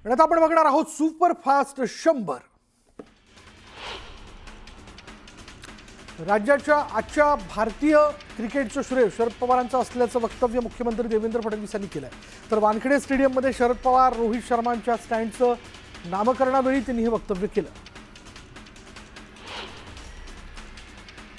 आणि आता आपण बघणार आहोत सुपरफास्ट 100. राज्याच्या आजच्या भारतीय क्रिकेटचं श्रेय शरद पवारांचं असल्याचं वक्तव्य मुख्यमंत्री देवेंद्र फडणवीस यांनी केलं आहे. तर वानखेडे स्टेडियममध्ये शरद पवार रोहित शर्मांच्या स्टँडचं नामकरणावेळी त्यांनी हे वक्तव्य केलं.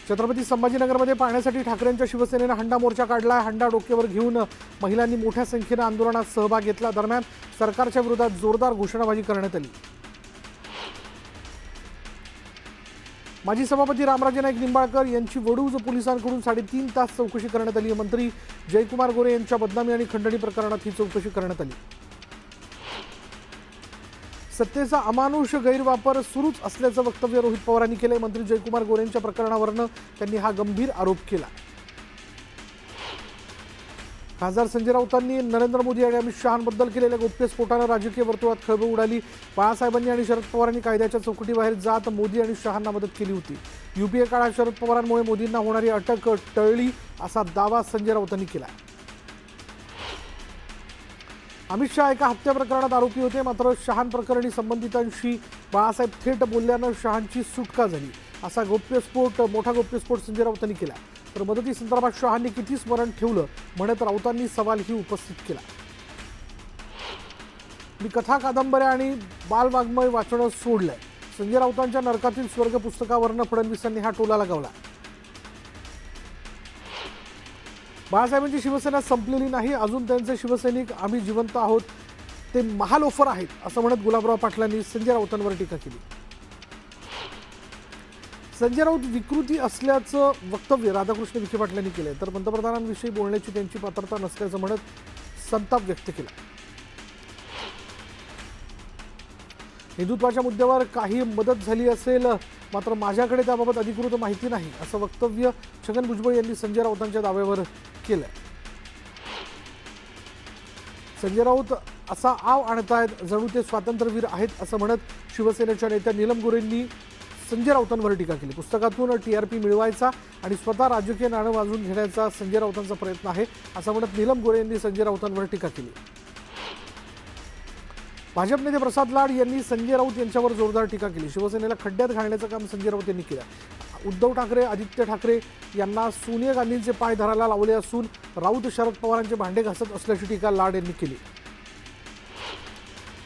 छत्रपती संभाजीनगरमध्ये पाहण्यासाठी ठाकरेंच्या शिवसेनेनं हंडा मोर्चा काढला. हंडा डोक्यावर घेऊन महिलांनी मोठ्या संख्येनं आंदोलनात सहभाग घेतला. दरम्यान सरकारच्या विरोधात जोरदार घोषणाबाजी करण्यात आली. माजी सभापती रामराजे नाईक निंबाळकर यांची वडूज पोलिसांकडून 3.5 तास चौकशी करण्यात आली. मंत्री जयकुमार गोरे यांच्या बदनामी आणि खंडणी प्रकरणात ही चौकशी करण्यात आली. सत्तेचा अमानुष गैरवापर सुरूच असल्याचं वक्तव्य रोहित पवारांनी केलंय. मंत्री जयकुमार गोरेंच्या प्रकरणावरनं त्यांनी हा गंभीर आरोप केला. खासदार संजय राऊतांनी नरेंद्र मोदी आणि अमित शहांबद्दल केलेल्या गोप्यस्फोटानं राजकीय वर्तुळात खळबळ उडाली. बाळासाहेबांनी आणि शरद पवारांनी कायद्याच्या चौकटीबाहेर जात मोदी आणि शहांना मदत केली होती. युपीए काळात शरद पवारांमुळे मोदींना होणारी अटक टळली असा दावा संजय राऊतांनी केला. अमित शहा एका हत्या प्रकरणात आरोपी होते. मात्र शहां प्रकरणी संबंधितांशी बाळासाहेब थेट बोलल्यानं शहांची सुटका झाली असा मोठा गोप्यस्फोट संजय राऊतांनी केला. तर मदतीसंदर्भात शहांनी किती स्मरण ठेवलं म्हणत राऊतांनी सवालही उपस्थित केला. मी कथा कादंबऱ्या आणि बालवाङ्मय वाचणं सोडलंय. संजय राऊतांच्या नरकातील स्वर्ग पुस्तकावरनं फडणवीसांनी हा टोला लगावला. बाळासाहेबांची शिवसेना संपलेली नाही. अजून त्यांचे शिवसैनिक आम्ही जिवंत आहोत. ते महालोफर आहेत असं म्हणत गुलाबराव पाटलांनी संजय राऊतांवर टीका केली. संजय राऊत विकृती असल्याचं वक्तव्य राधाकृष्ण विखे पाटलांनी केलंय. तर पंतप्रधानांविषयी बोलण्याची त्यांची पात्रता नसल्याचं म्हणत संताप व्यक्त केला. हिंदुत्वाच्या मुद्द्यावर काही मदत झाली असेल मात्र माझ्याकडे त्याबाबत अधिकृत माहिती नाही असं वक्तव्य छगन भुजबळ यांनी संजय राऊतांच्या दाव्यावर केलंय. संजय राऊत असा आव आणतायत जणू ते स्वातंत्र्यवीर आहेत असं म्हणत शिवसेनेच्या नेत्या नीलम गोरेंनी संजय राऊतांवर टीका केली. पुस्तकातून टीआरपी मिळवायचा आणि स्वतः राजकीय नाणं वाजवून घेण्याचा संजय राऊतांचा प्रयत्न आहे असं म्हणत नीलम गोरे यांनी संजय राऊतांवर टीका केली. भाजप नेते प्रसाद लाड यांनी संजय राऊत यांच्यावर जोरदार टीका केली. शिवसेनेला खड्ड्यात घालण्याचं काम संजय राऊत यांनी केलं. उद्धव ठाकरे आदित्य ठाकरे यांना सोनिया गांधींचे पाय धरायला लावले असून राऊत शरद पवारांचे भांडे घासत असल्याची टीका लाड यांनी केली.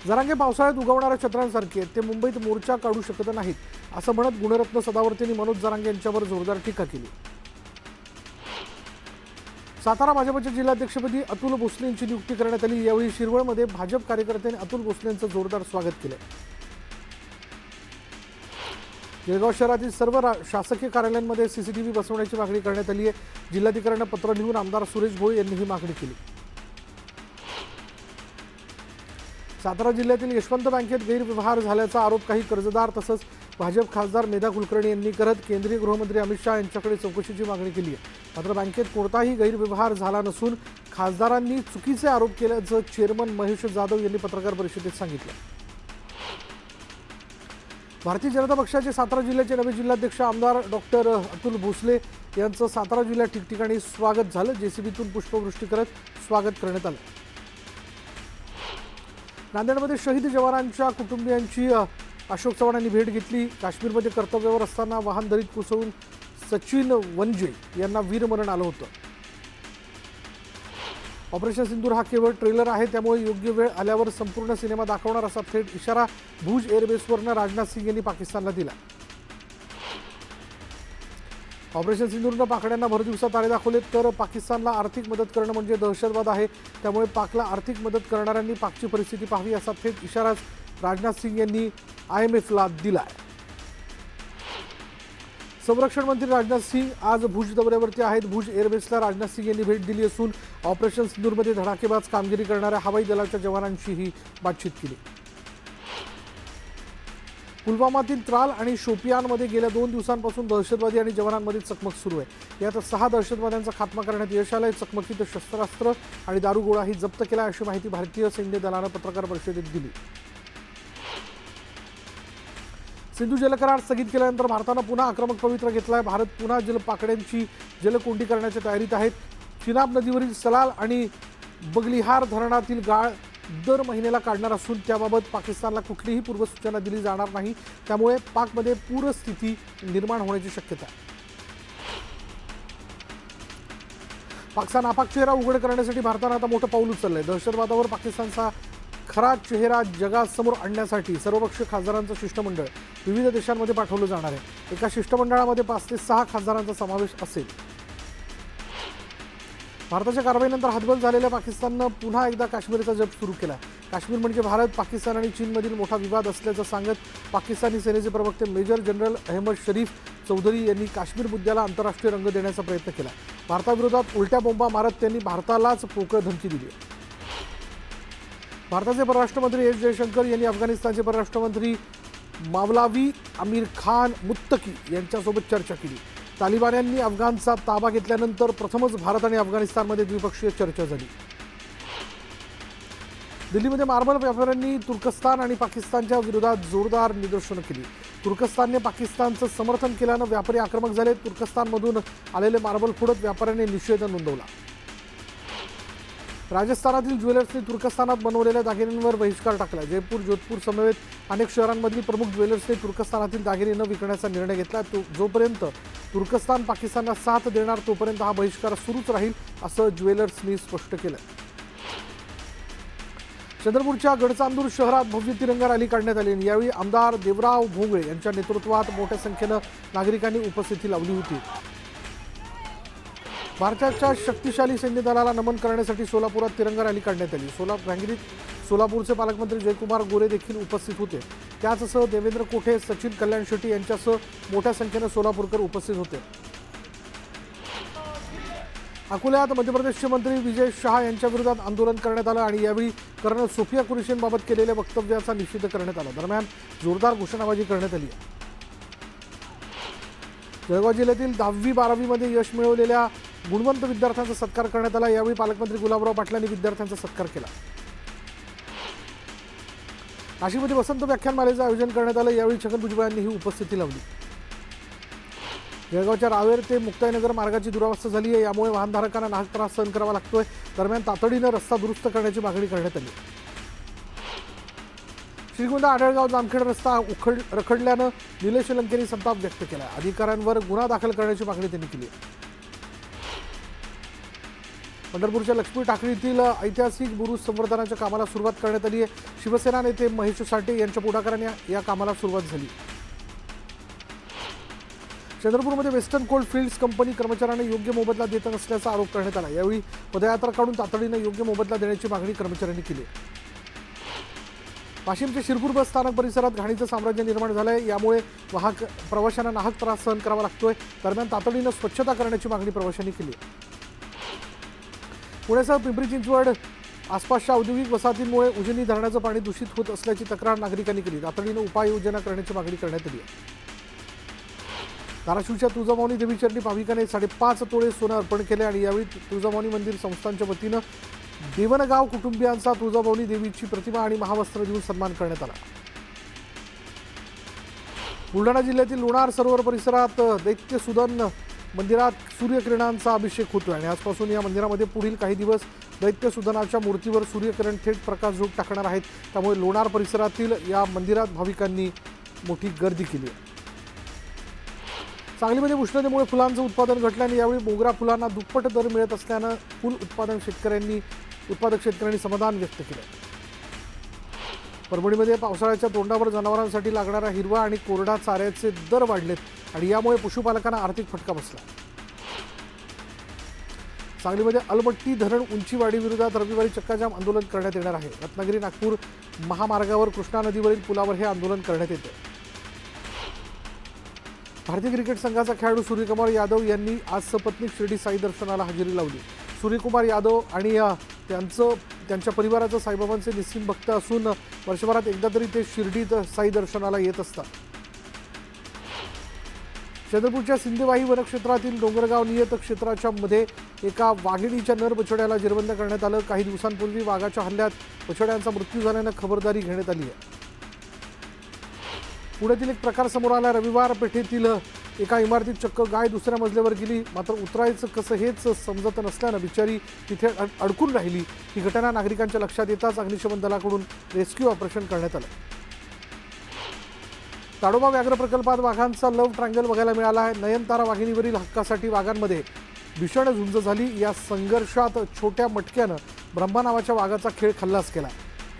जरांगे पावसाळ्यात उगवणाऱ्या छत्रांसारखे ते मुंबईत मोर्चा काढू शकत नाहीत असं म्हणत गुणरत्न सदावर्तेंनी मनोज जरांगे यांच्यावर जोरदार टीका केली. सातारा भाजपच्या जिल्हाध्यक्षपदी अतुल भोसले यांची नियुक्ती करण्यात आली. यावेळी शिरवळमध्ये भाजप कार्यकर्त्यांनी अतुल भोसले यांचं जोरदार स्वागत केलं. जळगाव शहरातील सर्व शासकीय कार्यालयांमध्ये सीसीटीव्ही बसवण्याची मागणी करण्यात आली आहे. जिल्हाधिकाऱ्यांना पत्र लिहून आमदार सुरेश भोळे यांनी ही मागणी केली. सातारा जिल्ह्यातील यशवंत बँकेत गैरव्यवहार झाल्याचा आरोप काही कर्जदार तसंच भाजप खासदार मेधा कुलकर्णी यांनी करत केंद्रीय गृहमंत्री अमित शहा यांच्याकडे चौकशीची मागणी केली आहे. मात्र बँकेत कोणताही गैरव्यवहार झाला नसून खासदारांनी चुकीचे आरोप केल्याचं चेअरमन महेश जाधव यांनी पत्रकार परिषदेत सांगितलं. भारतीय जनता पक्षाचे सातारा जिल्ह्याचे नवे जिल्हाध्यक्ष आमदार डॉक्टर अतुल भोसले यांचं सातारा जिल्ह्यात ठिकठिकाणी स्वागत झालं. जेसीबीतून पुष्पवृष्टी करत स्वागत करण्यात आलं. नांदेडमध्ये शहीद जवानांच्या कुटुंबियांची अशोक चव्हाणांनी भेट घेतली. काश्मीरमध्ये कर्तव्यावर असताना वाहन दरीत कोसळून सचिन वनजे यांना वीरमरण आलं होतं. ऑपरेशन सिंदूर हा केवळ ट्रेलर आहे त्यामुळे योग्य वेळ आल्यावर संपूर्ण सिनेमा दाखवणार असा थेट इशारा भुज एअरबेसवरनं राजनाथ सिंग यांनी पाकिस्तानला दिला. ऑपरेशन सिंदूरनं पाकड्यांना भरदिवसात तारे दाखवले तर पाकिस्तानला आर्थिक मदत करणं म्हणजे दहशतवाद आहे त्यामुळे पाकला आर्थिक मदत करणाऱ्यांनी पाकची परिस्थिती पाहावी असा थेट इशाराच राजनाथ सिंग यांनी IMFला दिला. संरक्षण मंत्री राजनाथ सिंग आज भुज दौऱ्यावरती आहेत. भुज एअरबेसला राजनाथ सिंग यांनी भेट दिली असून ऑपरेशन सिंदूरमध्ये धडाकेबाज कामगिरी करणाऱ्या हवाई दलाच्या जवानांशीही बातचीत केली. पुलवामातील त्राल आणि शोपियानमध्ये गेल्या 2 दिवसांपासून दहशतवादी आणि जवानांमध्ये चकमक सुरू आहे. यात 6 दहशतवाद्यांचा खात्मा करण्यात यश आलंय. चकमकीत शस्त्रास्त्र आणि दारुगोळाही जप्त केला अशी माहिती भारतीय सैन्य दलानं पत्रकार परिषदेत दिली. सिंधू जलकरार स्थगित केल्यानंतर भारतानं पुन्हा आक्रमक पवित्रा घेतलाय. भारत पुन्हा जलपाकड्यांची जलकोंडी करण्याच्या तयारीत आहेत. चिनाब नदीवरील सलाल आणि बगलिहार धरणातील गाळ दर महिन्याला काढणार असून त्याबाबत पाकिस्तानला कुठलीही पूर्वसूचना दिली जाणार नाही. त्यामुळे पाकमध्ये पूरस्थिती निर्माण होण्याची शक्यता आहे. पाकचा नापाक चेहरा उघड करण्यासाठी भारतानं आता मोठं पाऊल उचललंय. दहशतवादावर पाकिस्तानचा खरा चेहरा जगासमोर आणण्यासाठी सर्वपक्षीय खासदारांचं शिष्टमंडळ विविध देशांमध्ये पाठवलं जाणार आहे. एका शिष्टमंडळामध्ये 5 ते 6 खासदारांचा समावेश असेल. भारताच्या कारवाईनंतर हतबल झालेल्या पाकिस्ताननं पुन्हा एकदा काश्मीरचा जप सुरू केला. काश्मीर म्हणजे भारत, पाकिस्तान आणि चीनमधील मोठा विवाद असल्याचं सांगत पाकिस्तानी सेनेचे प्रवक्ते मेजर जनरल अहमद शरीफ चौधरी यांनी काश्मीर मुद्द्याला आंतरराष्ट्रीय रंग देण्याचा प्रयत्न केला. भारताविरोधात उलट्या बोंबा मारत त्यांनी भारतालाच पोकळ धमकी दिली. भारताचे परराष्ट्र मंत्री एस जयशंकर यांनी अफगाणिस्तानचे परराष्ट्र मंत्री मावलावी अमीर खान मुत्तकी यांच्यासोबत चर्चा केली. तालिबान्यांनी अफगाणचा ताबा घेतल्यानंतर प्रथमच भारत आणि अफगाणिस्तानमध्ये द्विपक्षीय चर्चा झाली. दिल्लीमध्ये मार्बल व्यापाऱ्यांनी तुर्कस्तान आणि पाकिस्तानच्या विरोधात जोरदार निदर्शनं केली. तुर्कस्तानने पाकिस्तानचं समर्थन केल्यानं व्यापारी आक्रमक झाले. तुर्कस्तानमधून आलेले मार्बल फोडत व्यापाऱ्यांनी निषेध नोंदवला. राजस्थानातील ज्वेलर्सनी तुर्कस्तानात बनवलेल्या दागिन्यांवर बहिष्कार टाकला. जयपूर, जोधपूर समवेत अनेक शहरांमधील प्रमुख ज्वेलर्सनी तुर्कस्तानातील दागिने न विकण्याचा निर्णय घेतला. जोपर्यंत तुर्कस्तान पाकिस्तानला साथ देणार तोपर्यंत हा बहिष्कार सुरूच राहील असं ज्वेलर्सनी स्पष्ट केलं. चंद्रपूरच्या गडचांदूर शहरात भव्य तिरंगा रॅली काढण्यात आली. यावेळी आमदार देवराव भोंगळे यांच्या नेतृत्वात मोठ्या संख्येनं नागरिकांनी उपस्थिती लावली होती. भारताच्या शक्तिशाली सैन्य दलाला नमन करण्यासाठी सोलापुरात तिरंगा रॅली काढण्यात आली. सोलापूरचे पालकमंत्री जयकुमार गोरे देखील उपस्थित होते. त्याचसह देवेंद्र कोठे, सचिन कल्याण शेट्टी यांच्यासह मोठ्या संख्येनं सोलापूरकर उपस्थित होते. अकोल्यात मध्य प्रदेशचे मंत्री विजय शहा यांच्या विरोधात आंदोलन करण्यात आलं आणि यावेळी कर्नल सोफिया कुरेशींबाबत केलेल्या वक्तव्याचा निषेध करण्यात आला. दरम्यान जोरदार घोषणाबाजी करण्यात आली. जळगाव जिल्ह्यातील 10वी-12वीमध्ये यश मिळवलेल्या गुणवंत विद्यार्थ्यांचा सत्कार करण्यात आला. यावेळी पालकमंत्री गुलाबराव पाटलांनी विद्यार्थ्यांचा सत्कार केला. नाशिकमध्ये वसंत व्याख्यानमालेचं आयोजन करण्यात आलं. यावेळी छगन भुजबळ यांनीही उपस्थिती लावली. जळगावच्या रावेर ते मुक्ताईनगर मार्गाची दुरावस्था झाली आहे. यामुळे वाहनधारकांना नाहक त्रास सहन करावा लागतोय. दरम्यान तातडीनं रस्ता दुरुस्त करण्याची मागणी करण्यात आली. श्रीगोंदा आढळगाव जामखेड रस्ता रखडल्यानं निलेश लंकेंनी संताप व्यक्त केला. अधिकाऱ्यांवर गुन्हा दाखल करण्याची मागणी त्यांनी केली. पंढरपूरच्या लक्ष्मी टाकळीतील ऐतिहासिक बुरुज संवर्धनाच्या कामाला सुरुवात करण्यात आली आहे. शिवसेना नेते महेश साठे यांच्या पुढाकाराने या कामाला सुरुवात झाली. चंद्रपूरमध्ये वेस्टर्न कोल्ड फील्ड्स कंपनी कर्मचाऱ्यांना योग्य मोबदला देत नसल्याचा आरोप करण्यात आला. यावेळी पदयात्रा काढून तातडीनं योग्य मोबदला देण्याची मागणी कर्मचाऱ्यांनी केली. वाशिमच्या शिरपूर बस स्थानक परिसरात घाणीचं साम्राज्य निर्माण झालं आहे. यामुळे वाहक प्रवाशांना नाहक त्रास सहन करावा लागतोय. दरम्यान तातडीनं स्वच्छता करण्याची मागणी प्रवाशांनी केली. पुण्यासह पिंपरी चिंचवड आसपासच्या औद्योगिक वसाहतींमुळे उजनी धरणाचं पाणी दूषित होत असल्याची तक्रार नागरिकांनी केली. तातडीनं उपाययोजना करण्याची मागणी करण्यात आली आहे. धाराशिवच्या तुळजाभवानी देवीचरणी भाविकांनी 5.5 तोळे सोनं अर्पण केले आणि यावेळी तुळजाभवानी मंदिर संस्थानच्या वतीनं देवनगाव कुटुंबियांचा तुळजाभवानी देवीची प्रतिमा आणि महावस्त्र देऊन सन्मान करण्यात आला. बुलढाणा जिल्ह्यातील लोणार सरोवर परिसरात दैत्यसुदन मंदिरात सूर्यकिरणांचा अभिषेक होतोय आणि आजपासून या मंदिरामध्ये पुढील काही दिवस दैत्यसुदनाच्या मूर्तीवर सूर्यकिरण थेट प्रकाशझोत टाकणार आहेत. त्यामुळे लोणार परिसरातील या मंदिरात भाविकांनी मोठी गर्दी केली आहे. सांगलीमध्ये उष्णतेमुळे फुलांचं उत्पादन घटल्याने यावेळी मोगरा फुलांना दुप्पट दर मिळत असल्यानं फुल उत्पादक शेतकऱ्यांनी समाधान व्यक्त केलं. परभणीमध्ये पावसाळ्याच्या तोंडावर जनावरांसाठी लागणारा हिरवा आणि कोरडा चाऱ्याचे दर वाढलेत आणि यामुळे पशुपालकांना आर्थिक फटका बसला. सांगलीमध्ये अलमट्टी धरण उंचीवाढीविरोधात रविवारी चक्काजाम आंदोलन करण्यात येणार आहे. रत्नागिरी नागपूर महामार्गावर कृष्णा नदीवरील पुलावर हे आंदोलन करण्यात येते. भारतीय क्रिकेट संघाचा खेळाडू सूर्यकुमार यादव यांनी आज सपत्नीक शिर्डी साई दर्शनाला हजेरी लावली. सूर्यकुमार यादव आणि त्यांच्या परिवाराचं साईबाबांचे निस्सीम भक्त असून वर्षभरात एकदा तरी ते शिर्डीत साई दर्शनाला येत असतात. चंद्रपूरच्या सिंदेवाही वनक्षेत्रातील डोंगरगाव नियत क्षेत्राच्या मध्ये एका वाघिणीच्या नर बछड्याला जेरबंद करण्यात आलं. काही दिवसांपूर्वी वाघाच्या हल्ल्यात बछड्यांचा मृत्यू झाल्यानं खबरदारी घेण्यात आली आहे. पुण्यातील एक प्रकार समोर आला. रविवार पेठेतील एका इमारतीत चक्क गाय दुसऱ्या मजल्यावर गेली, मात्र उतरायचं कसं हेच समजत नसल्यानं बिचारी तिथे अडकून राहिली। ही घटना नागरिकांच्या लक्षात येताच अग्निशमन दलाकडून रेस्क्यू ऑपरेशन करण्यात आलं। ताडोबा व्याघ्र प्रकल्पात वाघांचा लव्ह ट्रायंगल बघायला मिळाला आहे। नयनतारा वाघिणीवरील हक्कासाठी वाघांमध्ये भीषण झुंज झाली। या संघर्षात छोट्या मटक्यानं ब्रह्मा नावाच्या वाघाचा खेळ खल्लास केला।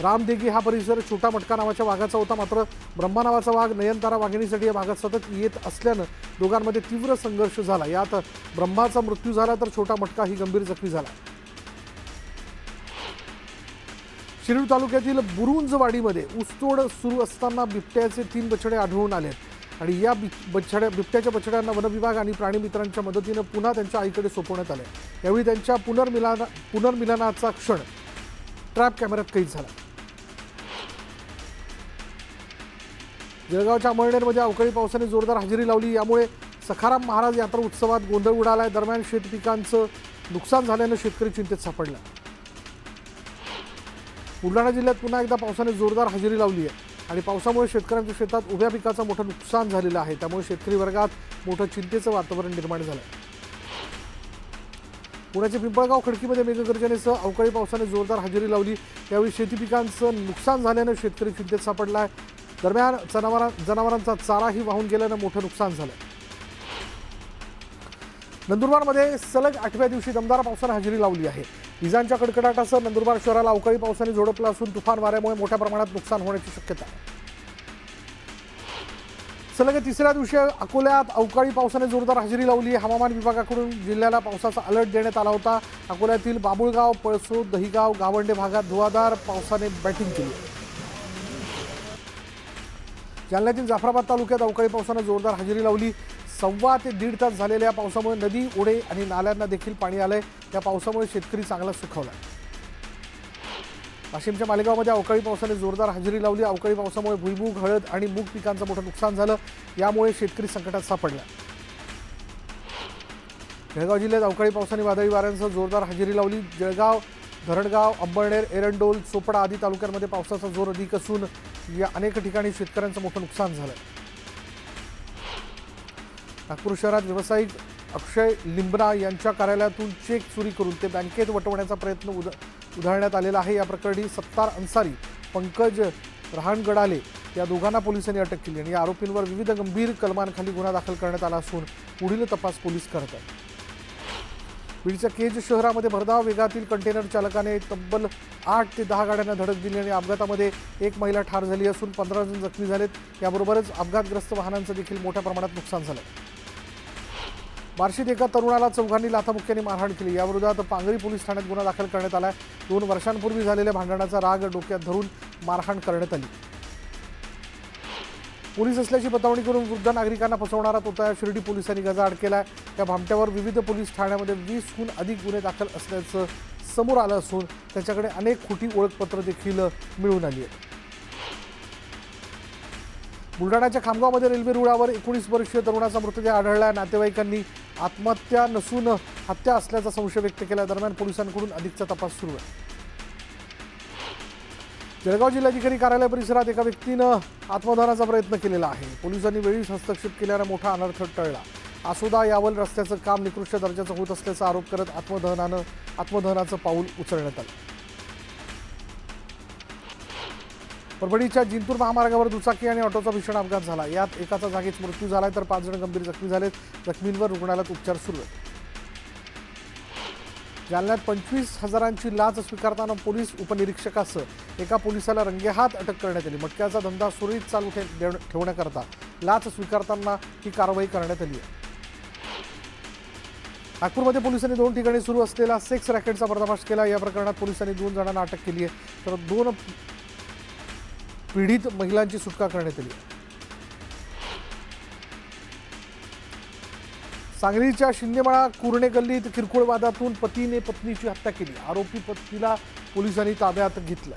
रामदेगी हा परिसर छोटा मटका नावाच्या वाघाचा होता, मात्र ब्रह्मा नावाचा वाघ नयनतारा वाघिणीसाठी या भागात सतत येत असल्यानं दोघांमध्ये तीव्र संघर्ष झाला। यात ब्रह्माचा मृत्यू झाला तर छोटा मटकाही गंभीर जखमी झाला। शिरूर तालुक्यातील बुरुंजवाडीमध्ये ऊसतोड सुरू असताना बिबट्याचे 3 बछडे आढळून आले आणि या बिबट्याच्या बछड्यांना वनविभाग आणि प्राणीमित्रांच्या मदतीनं पुन्हा त्यांच्या आईकडे सोपवण्यात आले। यावेळी त्यांच्या पुनर्मिलनाचा क्षण ट्रॅप कॅमेऱ्यात कैद झाला। जळगावच्या अमळनेरमध्ये अवकाळी पावसाने जोरदार हजेरी लावली। यामुळे सखाराम महाराज यात्रा उत्सवात गोंधळ उडालाय। दरम्यान शेतपिकांचं नुकसान झाल्यानं शेतकरी चिंतेत सापडला। बुलढाणा जिल्ह्यात पुन्हा एकदा पावसाने जोरदार हजेरी लावली आहे आणि पावसामुळे शेतकऱ्यांच्या शेतात उभ्या पिकाचं मोठं नुकसान झालेलं आहे। त्यामुळे शेतकरी वर्गात मोठं चिंतेचं वातावरण निर्माण झालं। पुण्याच्या पिंपळगाव खडकीमध्ये मेघगर्जनेसह अवकाळी पावसाने जोरदार हजेरी लावली। यावेळी शेती पिकांचं नुकसान झाल्यानं शेतकरी चिंतेत सापडला आहे। दरम्यान जनावरांचा चाराही वाहून गेल्यानं मोठं नुकसान झालं। नंदुरबारमध्ये सलग 8व्या दिवशी दमदार पावसाने हजेरी लावली आहे। विजांच्या कडकडाटासह नंदुरबार शहराला अवकाळी पावसाने झोडपलं असून तुफान वाऱ्यामुळे मोठ्या प्रमाणात नुकसान होण्याची शक्यता आहे। सलग 3ऱ्या दिवशी अकोल्यात अवकाळी पावसाने जोरदार हजेरी लावली। हवामान विभागाकडून जिल्ह्याला पावसाचा अलर्ट देण्यात आला होता। अकोल्यातील बाबुळगाव, पळसोद, दहिगाव, गावंडे भागात धुवाधार पावसाने बॅटिंग केली। जालन्यातील जाफराबाद तालुक्यात अवकाळी पावसाने जोरदार हजेरी लावली। 1.25 ते 1.5 तास झालेल्या पावसामुळे नदी, ओढे आणि नाल्यांना देखील पाणी आलंय। या पावसामुळे शेतकरी चांगला सुखावला। वाशिमच्या मालेगावमध्ये अवकाळी पावसाने जोरदार हजेरी लावली। अवकाळी पावसामुळे भुईमूग, हळद आणि मूग पिकांचं मोठं नुकसान झालं। यामुळे शेतकरी संकटात सापडला। जळगाव जिल्ह्यात अवकाळी पावसाने वादळी वाऱ्यांसह जोरदार हजेरी लावली। जळगाव, धरणगाव, अंबळनेर, एरंडोल, चोपडा आदी तालुक्यांमध्ये पावसाचा जोर अधिक असून या अनेक ठिकाणी शेतकऱ्यांचं मोठं नुकसान झालं। नागपूर शहरात व्यावसायिक अक्षय लिंबना यांच्या कार्यालयातून चेक चोरी करून ते बँकेत वटवण्याचा प्रयत्न उधळण्यात आलेला आहे। या प्रकरणी सत्तार अन्सारी, पंकज रहाणगडाले या दोघांना पोलिसांनी अटक केली आणि या आरोपींवर विविध गंभीर कलमांखाली गुन्हा दाखल करण्यात आला असून पुढील तपास पोलीस करत आहेत। बीडच्या केज शहरामध्ये भरधाव वेगातील कंटेनर चालकाने तब्बल 8 ते 10 गाड्यांना धडक दिली आणि अपघातामध्ये एक महिला ठार झाली असून 15 जण जखमी झालेत। याबरोबरच अपघातग्रस्त वाहनांचं देखील मोठ्या प्रमाणात नुकसान झालं। बार्शीत एका तरुणाला चौघांनी लाथाबुक्क्यांनी मारहाण केली। याविरोधात पांगरी पोलीस ठाण्यात गुन्हा दाखल करण्यात आला आहे। 2 वर्षांपूर्वी झालेल्या भांडणाचा राग डोक्यात धरून मारहाण करण्यात आली। पोलीस असल्याची बतावणी करून वृद्ध नागरिकांना फसवणारा तोता शिर्डी पोलिसांनी गजाआड केलाय। या भामट्यावर विविध पोलीस ठाण्यामध्ये 20हून अधिक गुन्हे दाखल असल्याचं समोर आलं असून त्याच्याकडे अनेक खोटी ओळखपत्र देखील मिळून आली आहेत। बुलढाण्याच्या खामगावमध्ये रेल्वे रुळावर 19 वर्षीय तरुणाचा मृतदेह आढळला। नातेवाईकांनी आत्महत्या नसून हत्या असल्याचा संशय व्यक्त केला। दरम्यान पोलिसांकडून अधिकचा तपास सुरू आहे। जळगाव जिल्हाधिकारी कार्यालय परिसरात एका व्यक्तीनं आत्मदहनाचा प्रयत्न केलेला आहे। पोलिसांनी वेळीच हस्तक्षेप केल्यानं मोठा अनर्थ टळला। आसोदा यावल रस्त्याचं काम निकृष्ट दर्जाचं होत असल्याचा आरोप करत आत्मदहनाचं पाऊल उचलण्यात आलं। परभणीच्या जिंतूर महामार्गावर दुचाकी आणि ऑटोचा भीषण अपघात झाला। यात एकाचा जागीच मृत्यू झालाय तर 5 जण गंभीर जखमी झालेत। जखमींवर रुग्णालयात उपचार सुरू आहेत। जालन्यात 25,000ची लाच स्वीकारताना पोलीस उपनिरीक्षकासह एका पोलिसाला रंगेहात अटक करण्यात आली। मटक्याचा धंदा सुरळीत चालू ठेवण्याकरता लाच स्वीकारताना ही कारवाई करण्यात आली आहे। नागपूरमध्ये पोलिसांनी 2 ठिकाणी सुरू असलेला सेक्स रॅकेटचा पर्दाफाश केला। या प्रकरणात पोलिसांनी 2 जणांना अटक केली आहे तर 2 पीडित महिलांची सुटका करण्यात आली। सांगलीच्या शिंदेमळा कुर्णे गल्लीत किरकोळ वादातून पतीने पत्नीची हत्या केली। आरोपी पतीला पोलिसांनी ताब्यात घेतलं।